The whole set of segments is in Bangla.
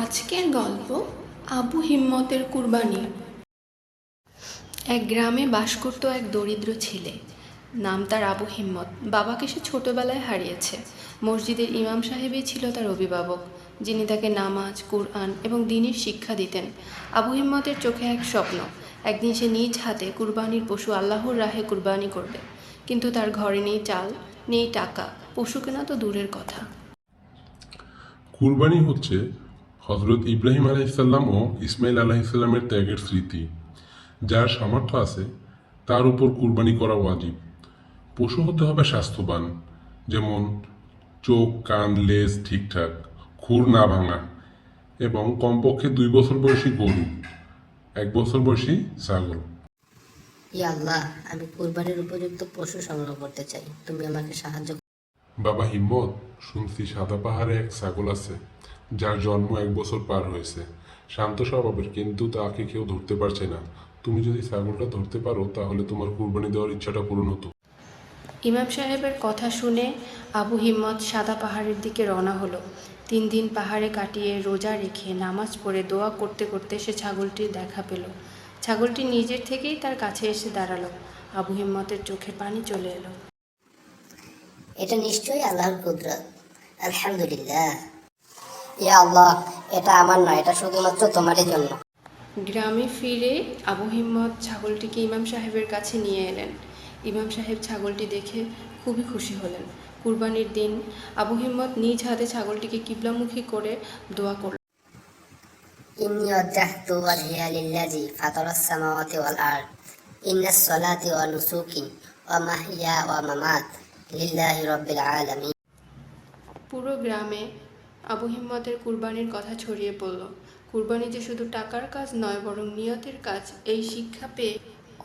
আজকের গল্প আবু হিম্মতের কুরবানি। এক গ্রামে বাস করত এক দরিদ্র ছেলে। নাম তার আবু হিম্মত। বাবাকে সে ছোটবেলায় হারিয়েছে। মসজিদের ইমাম সাহেবই ছিল তার অভিভাবক, যিনি তাকে নামাজ, কুরআন এবং দ্বীনের শিক্ষা দিতেন। আবু হিম্মতের চোখে এক স্বপ্ন, একদিন সে নিজ হাতে কুরবানির পশু আল্লাহর রাহে কুরবানি করবে। কিন্তু তার ঘরে নেই চাল, নেই টাকা, পশু কেনা তো দূরের কথা। কুরবানি হচ্ছে হজরত ইব্রাহিম আলাইসাল্লাম ও ইসমাইল আলাইসাল্লামের ত্যাগের স্মৃতি। যার সামর্থ্য আছে তার উপর কুরবানি করা ওয়াজিব। পশু হতে হবে স্বাস্থ্যবান, যেমন চোখ, কান, লেজ ঠিকঠাক, খুর না ভাঙা, এবং কমপক্ষে 2 বছর বয়সী গরু, 1 বছর বয়সী ছাগল। ইয়া আল্লাহ, আমি কুরবানির উপযুক্ত পশু সংগ্রহ করতে চাই, তুমি আমাকে সাহায্য করো। বাবা হিম্মত, শুনছি সাদা পাহাড়ে এক ছাগল আছে যার জন্ম 1 বছর পার হয়েছে। শান্ত স্বভাবের, কিন্তু তাকে কেউ ধরতে পারছে না। তুমি যদি ছাগলটা ধরতে পারো তাহলে তোমার কুরবানি দেওয়ার ইচ্ছাটা পূরণ হতো। ইমাম সাহেবের কথা শুনে আবু হিম্মত সাদা পাহাড়ের দিকে রওনা হলো। 3 দিন পাহাড়ে কাটিয়ে রোজা রেখে নামাজ পড়ে দোয়া করতে করতে সে ছাগলটির দেখা পেল। ছাগলটি নিজের থেকেই তার কাছে এসে দাঁড়ালো। আবু হিম্মতের চোখে পানি চলে এলো। এটা নিশ্চয়ই আল্লাহর কুদরত, আলহামদুলিল্লাহ। ইয়া আল্লাহ, এটা আমার নয়, এটা শুধুমাত্র তোমারই জন্য। গ্রামে ফিরে আবু হিম্মত ছাগলটিকে ইমাম সাহেবের কাছে নিয়ে এলেন। ইমাম সাহেব ছাগলটি দেখে খুবই খুশি হলেন। কুরবানির দিন আবু হিম্মত নিজ হাতে ছাগলটিকে কিবলামুখী করে দোয়া করল। ইন্নী ওয়াজ্জাহতু ওয়াজহিয়া লিল্লাযী ফাতারাস সামাওয়াতি ওয়াল আরদ, ইন্নাস সালাতি ওয়া নুসুকি ওয়া মাহইয়া ওয়া মামাতি লিল্লাহি রাব্বিল আলামিন। পুরো গ্রামে আবু হিম্মতের কুরবানির কথা ছড়িয়ে পড়ল। কুরবানি যে শুধু টাকার কাজ নয়, বরং নিয়তের কাজ। এই শিক্ষা পেয়ে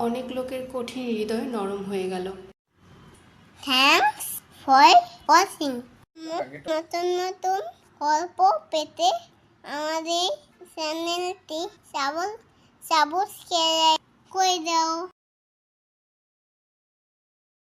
অনেক লোকের কঠিন হৃদয় নরম হয়ে গেল। Thanks for watching. নতুন নতুন গল্প পেতে আমাদের চ্যানেলটি সাবস্ক্রাইব করে দাও।